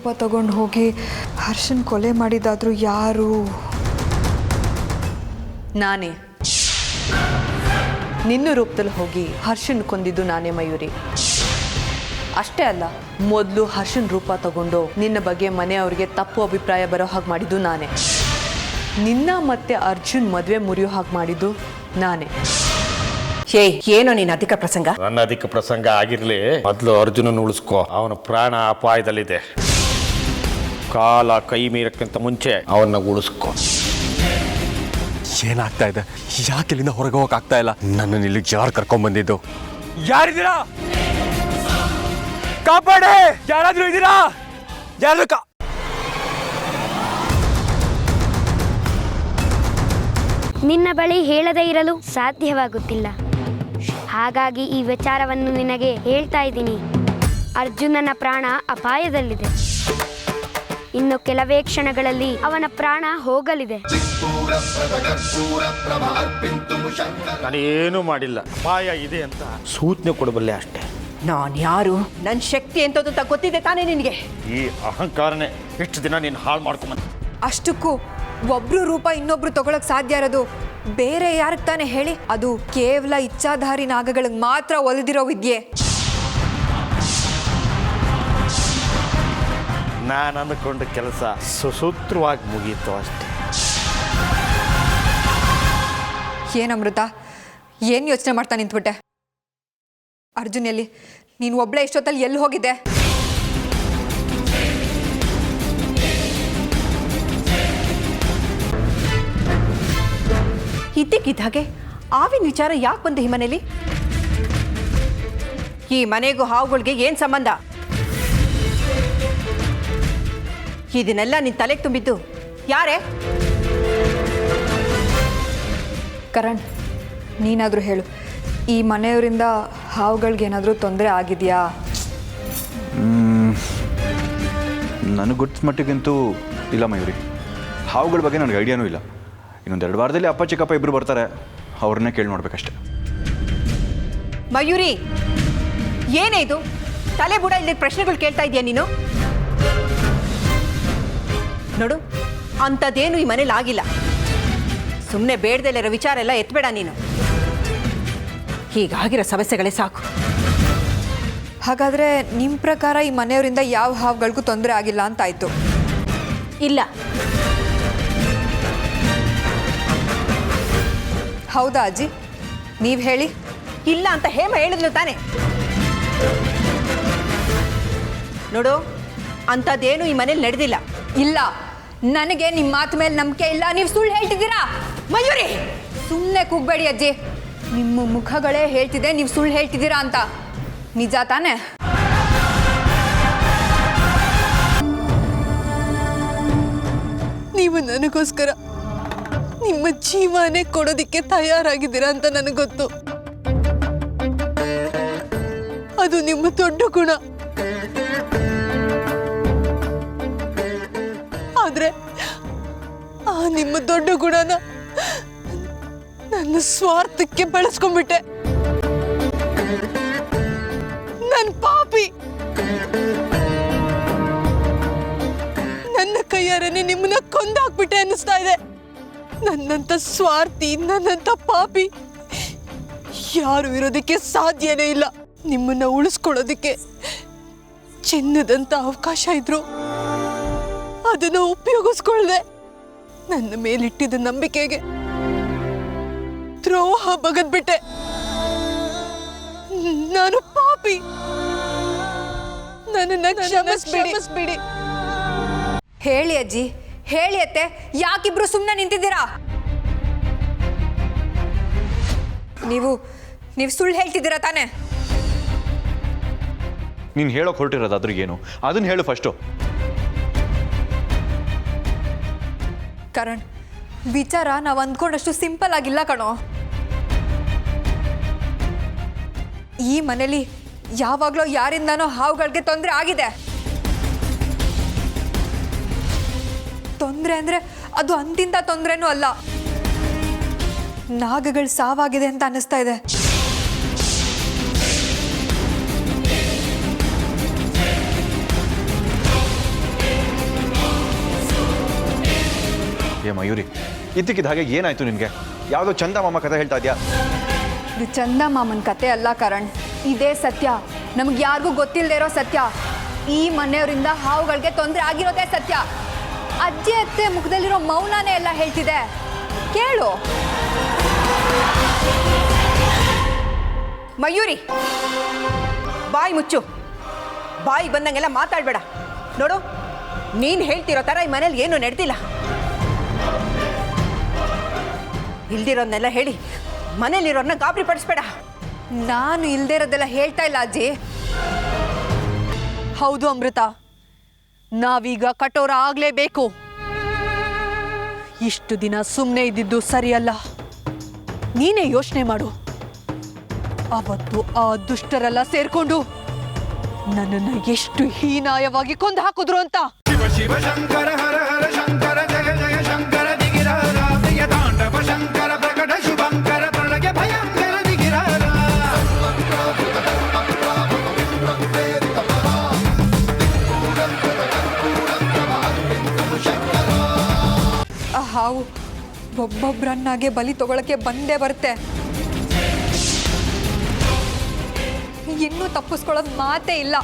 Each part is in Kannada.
ರೂಪ ತಗೊಂಡು ಹೋಗಿ ಹರ್ಷನ್ ಕೊಲೆ ಮಾಡಿದಾದ್ರು ಯಾರು? ನಾನೇ. ನಿನ್ನ ರೂಪದಲ್ಲಿ ಹೋಗಿ ಹರ್ಷನ್ ಕೊಂದಿದ್ದು ನಾನೇ ಮಯೂರಿ. ಅಷ್ಟೇ ಅಲ್ಲ, ಮೊದಲು ಹರ್ಷನ್ ರೂಪ ತಗೊಂಡು ನಿನ್ನ ಬಗ್ಗೆ ಮನೆಯವ್ರಿಗೆ ತಪ್ಪು ಅಭಿಪ್ರಾಯ ಬರೋ ಹಾಗೆ ಮಾಡಿದ್ದು ನಾನೇ. ನಿನ್ನ ಮತ್ತೆ ಅರ್ಜುನ್ ಮದುವೆ ಮುರಿಯೋ ಹಾಗೆ ಮಾಡಿದ್ದು ನಾನೇ. ಏನೋ ನೀನು ಅಧಿಕ ಪ್ರಸಂಗ? ನನ್ನ ಅಧಿಕ ಪ್ರಸಂಗ ಆಗಿರ್ಲಿ, ಮೊದಲು ಅರ್ಜುನನ್ನು ಉಳಿಸ್ಕೋ. ಅವನ ಪ್ರಾಣ ಅಪಾಯದಲ್ಲಿದೆ. ಕಾಲ ಕೈ ಮೀರಕ್ಕಿಂತ ಮುಂಚೆ ಅವನ್ನ ಉಳಿಸ್ಕೋ. ಏನಾಗ್ತಾ ಇದೆ? ಯಾಕೆ ಇಲ್ಲಿಂದ ಹೊರಗೆ ಹೋಗಕ್ಕಾಗ್ತಾ ಇಲ್ಲ? ನನ್ನ ಇಲ್ಲಿಗೆ ಯಾರು ಕರ್ಕೊಂಡ್ ಬಂದಿದ್ದು? ಯಾರಿದ್ದೀರಾ? ಕಾಪಾಡಿ! ಯಾರಾದ್ರೂ ಇದ್ದೀರಾ? ಯಾರು? ನಿನ್ನ ಬಳಿ ಹೇಳದೇ ಇರಲು ಸಾಧ್ಯವಾಗುತ್ತಿಲ್ಲ. ಹಾಗಾಗಿ ಈ ವಿಚಾರವನ್ನು ನಿನಗೆ ಹೇಳ್ತಾ ಇದ್ದೀನಿ. ಅರ್ಜುನನ ಪ್ರಾಣ ಅಪಾಯದಲ್ಲಿದೆ. ಇನ್ನು ಕೆಲವೇ ಕ್ಷಣಗಳಲ್ಲಿ ಅವನ ಪ್ರಾಣ ಹೋಗಲಿದೆ. ನಾನೇನು ಮಾಡಿಲ್ಲ. ಅಪಾಯ ಇದೆ ಅಂತ ಸೂಚನೆ ಕೊಡಬಲ್ಲೆ ಅಷ್ಟೇ. ನಾನು ಯಾರು, ನನ್ನ ಶಕ್ತಿ ಎಂತದ್ದು ಅಂತ ಗೊತ್ತಿದೆ ತಾನೇ ನಿನಗೆ? ಈ ಅಹಂಕಾರನೇ ಎಷ್ಟು ದಿನ ನೀನು ಹಾಳು ಮಾಡ್ಕೊಂಬಂದ. ಅಷ್ಟಕ್ಕೂ ಒಬ್ರು ರೂಪ ಇನ್ನೊಬ್ರು ತಗೊಳಕ್ ಸಾಧ್ಯ ಇರೋದು ಬೇರೆ ಯಾರಿಗೆ ತಾನೇ ಹೇಳಿ? ಅದು ಕೇವಲ ಇಚ್ಛಾಧಾರಿ ನಾಗಗಳಿಗೆ ಮಾತ್ರ ಒಲಿದಿರೋ ವಿದ್ಯೆ. ನಾನು ಅಂದುಕೊಂಡ ಕೆಲಸ ಸುಸೂತ್ರವಾಗಿ ಮುಗೀತು ಅಷ್ಟೇ. ಏನಮೃತ, ಏನು ಯೋಚನೆ ಮಾಡ್ತಾ ನಿಂತ್ಬಿಟ್ಟೆ? ಅರ್ಜುನ್ ಎಲ್ಲಿ? ನೀನು ಒಬ್ಳೆ ಇಷ್ಟೊತ್ತಲ್ಲಿ ಎಲ್ಲಿ ಹೋಗಿದ್ದೆ? ಇದ್ದಕ್ಕಿದ್ದ ಹಾಗೆ ಆವಿನ ವಿಚಾರ ಯಾಕೆ ಬಂದೆ ಈ ಮನೇಲಿ? ಈ ಮನೆಗೂ ಹಾವುಗಳಿಗೆ ಏನು ಸಂಬಂಧ? ಇದನ್ನೆಲ್ಲ ನಿನ್ನ ತಲೆಗೆ ತುಂಬಿದ್ದು ಯಾರೇ? ಕರಣ್, ನೀನಾದರೂ ಹೇಳು, ಈ ಮನೆಯವರಿಂದ ಹಾವುಗಳಿಗೇನಾದರೂ ತೊಂದರೆ ಆಗಿದೆಯಾ? ನನಗೆ ಗೊತ್ತ ಮಟ್ಟಿಗಂತೂ ಇಲ್ಲ ಮಯೂರಿ. ಹಾವುಗಳ ಬಗ್ಗೆ ನನಗೆ ಐಡಿಯಾನೂ ಇಲ್ಲ. ಇನ್ನೊಂದು 2 ವಾರದಲ್ಲಿ ಅಪ್ಪ ಚಿಕ್ಕಪ್ಪ ಇಬ್ಬರು ಬರ್ತಾರೆ, ಅವ್ರನ್ನೇ ಕೇಳಿ ನೋಡ್ಬೇಕಷ್ಟೆ. ಮಯೂರಿ, ಏನೇ ಇದು? ತಲೆ ಬುಡ ಇಲ್ಲದ ಪ್ರಶ್ನೆಗಳು ಕೇಳ್ತಾ ಇದೆಯಾ ನೀನು? ನೋಡು, ಅಂಥದ್ದೇನು ಈ ಮನೇಲಿ ಆಗಿಲ್ಲ. ಸುಮ್ಮನೆ ಬೇಡದಲ್ಲಿರೋ ವಿಚಾರ ಎಲ್ಲ ಎತ್ಬೇಡ ನೀನು. ಹೀಗಾಗಿರೋ ಸಮಸ್ಯೆಗಳೇ ಸಾಕು. ಹಾಗಾದರೆ ನಿಮ್ಮ ಪ್ರಕಾರ ಈ ಮನೆಯವರಿಂದ ಯಾವ ಹಾವುಗಳಿಗೂ ತೊಂದರೆ ಆಗಿಲ್ಲ ಅಂತಾಯ್ತು? ಇಲ್ಲ. ಹೌದಾ ಅಜ್ಜಿ? ನೀವು ಹೇಳಿ. ಇಲ್ಲ ಅಂತ ಹೇಮ ಹೇಳಿದ್ಲು ತಾನೆ. ನೋಡು, ಅಂಥದ್ದೇನು ಈ ಮನೇಲಿ ನಡೆದಿಲ್ಲ. ಇಲ್ಲ, ನನಗೆ ನಿಮ್ಮ ಮಾತು ಮೇಲೆ ನಂಬಿಕೆ ಇಲ್ಲ. ನೀವು ಸುಳ್ಳು ಹೇಳ್ತಿದ್ದೀರಾ. ಮಯೂರಿ, ಸುಮ್ಮನೆ ಕೂಗಬೇಡಿ ಅಜ್ಜಿ. ನಿಮ್ಮ ಮುಖಗಳೇ ಹೇಳ್ತಿದೆ ನೀವು ಸುಳ್ಳು ಹೇಳ್ತಿದ್ದೀರಾ ಅಂತ. ನಿಜ ತಾನೆ? ನೀವು ನನಗೋಸ್ಕರ ನಿಮ್ಮ ಜೀವನೇ ಕೊಡೋದಿಕ್ಕೆ ತಯಾರಾಗಿದ್ದೀರಾ ಅಂತ ನನಗೆ ಗೊತ್ತು. ಅದು ನಿಮ್ಮ ದೊಡ್ಡ ಗುಣ. ಆದ್ರೆ ಆ ನಿಮ್ಮ ದೊಡ್ಡ ಗುಣನ ನನ್ನ ಸ್ವಾರ್ಥಕ್ಕೆ ಬಳಸ್ಕೊಂಡ್ಬಿಟ್ಟೆ. ನನ್ನ ಪಾಪಿ. ನನ್ನ ಕೈಯಾರನೆ ನಿಮ್ಮನ್ನ ಕೊಂದಾಕ್ಬಿಟ್ಟೆ ಅನ್ನಿಸ್ತಾ ಇದೆ. ನನ್ನಂತ ಸ್ವಾರ್ಥಿ, ನನ್ನಂತ ಪಾಪಿ ಯಾರು ಇರೋದಕ್ಕೆ ಸಾಧ್ಯನೇ ಇಲ್ಲ. ನಿಮ್ಮನ್ನ ಉಳಿಸ್ಕೊಳ್ಳೋದಕ್ಕೆ ಚಿನ್ನದಂತ ಅವಕಾಶ ಇದ್ರು ಅದನ್ನು ಉಪಯೋಗಿಸ್ಕೊಳ್ದೆ ನನ್ನ ಮೇಲಿಟ್ಟಿದ್ದ ನಂಬಿಕೆಗೆ ದ್ರೋಹ ಬಗದ್ಬಿಟ್ಟೆ. ನಾನು ಪಾಪಿ. ನನ್ನನ್ನ ಕ್ಷಮಿಸ್ಬಿಡಿ. ಹೇಳಿ ಅಜ್ಜಿ, ಹೇಳಿ ಅತ್ತೆ, ಯಾಕಿಬ್ರು ಸುಮ್ಮನೆ ನಿಂತಿದ್ದೀರಾ? ನೀವು ಸುಳ್ಳು ಹೇಳ್ತಿದ್ದೀರಾ ತಾನೆ? ನೀನು ಹೇಳೋಕೆ ಹೊರಟಿರೋದಾದ್ರೂ ಏನು, ಅದನ್ನು ಹೇಳು ಫಸ್ಟು. ಕರಣ್, ವಿಚಾರ ನಾವು ಅಂದ್ಕೊಂಡಷ್ಟು ಸಿಂಪಲ್ ಆಗಿಲ್ಲ ಕಣೋ. ಈ ಮನೇಲಿ ಯಾವಾಗಲೂ ಯಾರಿಂದನೋ ಹಾವುಗಳಿಗೆ ತೊಂದರೆ ಆಗಿದೆ. ತೊಂದರೆ ಅಂದರೆ ಅದು ಅಂತಿಂತ ತೊಂದರೆನೂ ಅಲ್ಲ, ನಾಗಗಳು ಸಾವಾಗಿದೆ ಅಂತ ಅನ್ನಿಸ್ತಾ ಇದೆ. ಏ ಮಯೂರಿ, ಇದ್ದಕ್ಕಿದ್ದ ಹಾಗೆ ಏನಾಯ್ತು ನಿನಗೆ? ಯಾವುದೋ ಚಂದ ಮಾಮ ಕಥೆ ಹೇಳ್ತಾ ಇದೆಯಾ? ಇದು ಚಂದ ಮಾಮನ್ ಕತೆ ಅಲ್ಲ ಕರಣ್, ಇದೇ ಸತ್ಯ. ನಮ್ಗೆ ಯಾರಿಗೂ ಗೊತ್ತಿಲ್ಲದೆ ಇರೋ ಸತ್ಯ. ಈ ಮನೆಯವರಿಂದ ಹಾವುಗಳಿಗೆ ತೊಂದರೆ ಆಗಿರೋದೇ ಸತ್ಯ. ಅಜ್ಜಿ ಅತ್ತೆ ಮುಖದಲ್ಲಿರೋ ಮೌನನೇ ಎಲ್ಲ ಹೇಳ್ತಿದೆ, ಕೇಳು. ಮಯೂರಿ, ಬಾಯಿ ಮುಚ್ಚು. ಬಾಯಿ ಬಂದಂಗೆಲ್ಲ ಮಾತಾಡಬೇಡ. ನೋಡು, ನೀನು ಹೇಳ್ತಿರೋ ಥರ ಈ ಮನೇಲಿ ಏನೂ ನಡೆದಿಲ್ಲ. ಇಲ್ದಿರೋದನ್ನೆಲ್ಲ ಹೇಳಿ ಮನೇಲಿರೋರನ್ನ ಗಾಬರಿ ಪಡಿಸ್ಬೇಡ. ನಾನು ಇಲ್ದೇ ಇರೋದೆಲ್ಲ ಹೇಳ್ತಾ ಇಲ್ಲ ಅಜ್ಜಿ. ಹೌದು ಅಮೃತ, ನಾವೀಗ ಕಠೋರ ಆಗಲೇಬೇಕು. ಇಷ್ಟು ದಿನ ಸುಮ್ಮನೆ ಇದ್ದಿದ್ದು ಸರಿಯಲ್ಲ. ನೀನೇ ಯೋಚನೆ ಮಾಡು. ಅವತ್ತು ಆ ದುಷ್ಟರೆಲ್ಲ ಸೇರ್ಕೊಂಡು ನನ್ನನ್ನು ಎಷ್ಟು ಹೀನಾಯವಾಗಿ ಕೊಂದು ಹಾಕಿದ್ರು ಅಂತ. ಶಿವ ಶಂಕರ ಹರ ಹರ ಶಂಕರ ಜಯ ಜಯ ಶಂಕರ ದಿಗಿರಾರ ಪ್ರಿಯ ತಾಂಡವ ಶಂಕರ ಪ್ರಕಟ ಶುಭಂಕರ ಪ್ರಣಯ ಭಯಂಕರ ದಿಗಿರಾರ. ಆ ಹಾವು ಒಬ್ಬೊಬ್ಬರನ್ನಾಗೆ ಬಲಿ ತಗೊಳಕ್ಕೆ ಬಂದೇ ಬರುತ್ತೆ. ಇನ್ನೂ ತಪ್ಪಿಸ್ಕೊಳ್ಳೋದು ಮಾತೇ ಇಲ್ಲ.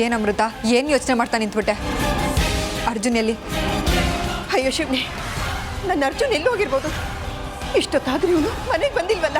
ಏನಮೃತ, ಏನು ಯೋಚನೆ ಮಾಡ್ತಾ ನಿಂತ್ಬಿಟ್ಟೆ? ಅರ್ಜುನ್ ಎಲ್ಲಿ? ಅಯ್ಯೋ ಶಿವನೇ, ನನ್ನ ಅರ್ಜುನ್ ಎಲ್ಲಿ ಹೋಗಿರ್ಬೋದು? ಇಷ್ಟೊತ್ತಾದ್ರೂ ಇವನು ಮನೆಗೆ ಬಂದಿಲ್ವಲ್ಲ?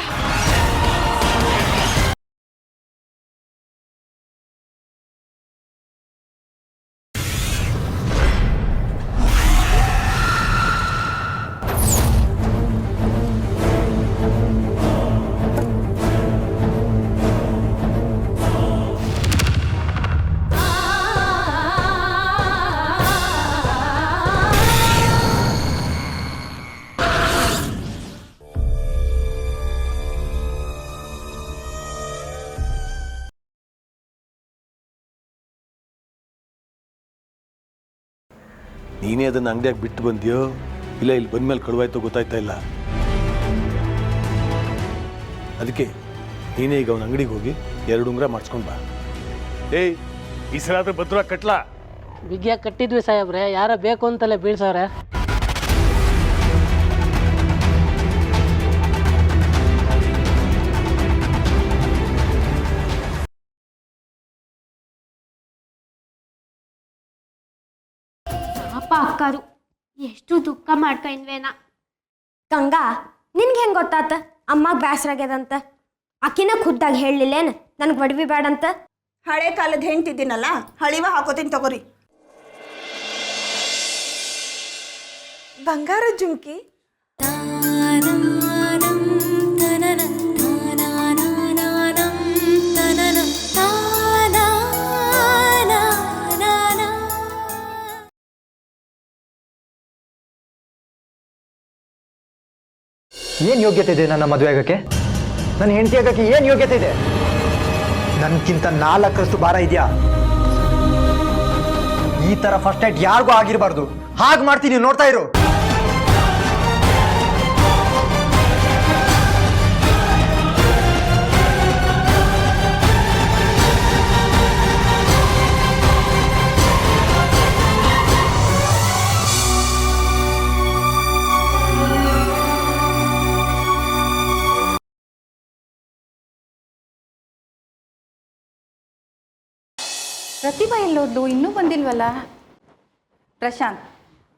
ನೀನೇ ಅದನ್ನು ಅಂಗಡಿಯಾಗಿ ಬಿಟ್ಟು ಬಂದ್ಯೋ ಇಲ್ಲ ಇಲ್ಲಿ ಬಂದ್ಮೇಲೆ ಕಳುವಾಯ್ತೋ ಗೊತ್ತಾಯ್ತಾ ಇಲ್ಲ. ಅದಕ್ಕೆ ನೀನೇ ಈಗ ಅವನ ಅಂಗಡಿಗೆ ಹೋಗಿ 2 ಉಂಗುರ ಮಾಡಿಸ್ಕೊಂಡು ಬಾ. ಏಯ್, ಈ ಸಲ ಆದ್ರೆ ಭದ್ರ ಕಟ್ಲಾ? ಬಿಗಿಯಾಗಿ ಕಟ್ಟಿದ್ವಿ ಸಾಹೇಬ್ರೆ, ಯಾರೋ ಬೇಕು ಅಂತಲೇ ಬೀಳ್ಸವ್ರೆ. ಅಪ್ಪ ಅಕ್ಕರು ಎಷ್ಟು ದುಃಖ ಮಾಡ್ಕೊಂಡ್ವೇನ. ಗಂಗಾ, ನಿನ್ಗೆ ಹೆಂಗೆ ಗೊತ್ತಾತ ಅಮ್ಮಗೆ ಬೇಸರ ಆಗ್ಯದಂತ? ಅಕ್ಕಿನ ಖುದ್ದಾಗಿ ಹೇಳಲಿಲ್ಲೇನು ನನಗೆ ಒಡವಿ ಬೇಡಂತ? ಹಳೆ ಕಾಲದ ಹೆಂಡ್ತಿದ್ದೀನಲ್ಲ, ಹಳಿವ ಹಾಕೋತೀನಿ ತಗೋರಿ. ಬಂಗಾರ ಜುಮ್ಕಿ. ಏನು ಯೋಗ್ಯತೆ ಇದೆ ನನ್ನ ಮದುವೆ ಆಗೋಕ್ಕೆ? ನನ್ನ ಹೆಂಡತಿ ಆಗೋಕ್ಕೆ ಏನು ಯೋಗ್ಯತೆ ಇದೆ? ನನ್ಗಿಂತ 4ರಷ್ಟು ಭಾರ ಇದೆಯಾ? ಈ ಥರ ಫಸ್ಟ್ ನೈಟ್ ಯಾರಿಗೂ ಆಗಿರಬಾರ್ದು. ಹಾಗೆ ಮಾಡ್ತೀನಿ, ನೋಡ್ತಾ ಇರು. ಪ್ರತಿಭಾ ಎಲ್ಲೋದ್ಲು? ಇನ್ನೂ ಬಂದಿಲ್ವಲ್ಲ? ಪ್ರಶಾಂತ್,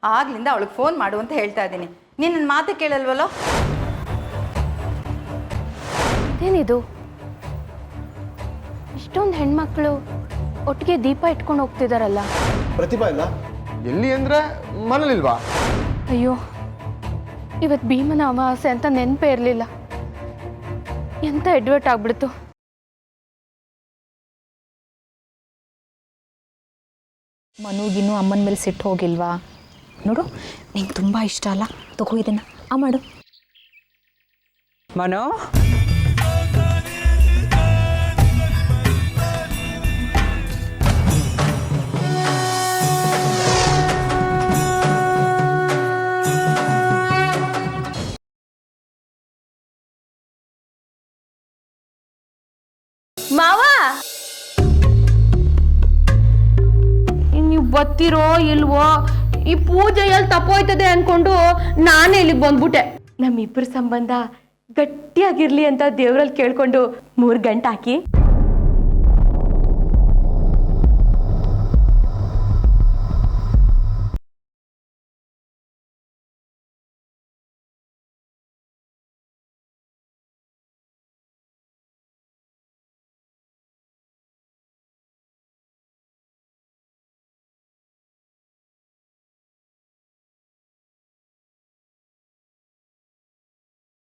ಆಗ್ಲಿಂದ ಅವಳಿಗೆ ಫೋನ್ ಮಾಡು ಅಂತ ಹೇಳ್ತಾ ಇದ್ದೀನಿ. ನೀನು ನನ್ನ ಮಾತು ಕೇಳಲ್ವಲ್ಲೋ? ಏನಿದು? ಇಷ್ಟೊಂದು ಹೆಣ್ಮಕ್ಳು ಒಟ್ಟಿಗೆ ದೀಪ ಇಟ್ಕೊಂಡು ಹೋಗ್ತಿದಾರಲ್ಲ. ಪ್ರತಿಭಾ ಇಲ್ಲ ಎಲ್ಲಿ ಅಂದ್ರೆ ಮನೇಲಿಲ್ವಾ? ಅಯ್ಯೋ, ಇವತ್ತು ಭೀಮನ ಅಮಾವಾಸ್ಯೆ ಅಂತ ನೆನಪೇ ಇರಲಿಲ್ಲ. ಎಂತ ಎಡ್ವರ್ಟ್ ಆಗ್ಬಿಡ್ತು. ಮನುಗಿನ್ನೂ ಅಮ್ಮನ ಮೇಲೆ ಸಿಟ್ಟು ಹೋಗಿಲ್ವಾ? ನೋಡು, ನಿಂಗೆ ತುಂಬ ಇಷ್ಟ ಅಲ್ಲ, ತಗೋ ಇದನ್ನು ಮಾಡು. ಮನು, ಮಾವ, ಬತ್ತಿರೋ ಇಲ್ವೋ ಈ ಪೂಜೆ ಎಲ್ಲಿ ತಪ್ಪೋಯ್ತದೆ ಅನ್ಕೊಂಡು ನಾನೇ ಇಲ್ಲಿಗೆ ಬಂದ್ಬಿಟ್ಟೆ. ನಮ್ಮಿಬ್ಬರ ಸಂಬಂಧ ಗಟ್ಟಿಯಾಗಿರ್ಲಿ ಅಂತ ದೇವ್ರಲ್ಲಿ ಕೇಳ್ಕೊಂಡು 3 ಗಂಟೆ ಹಾಕಿ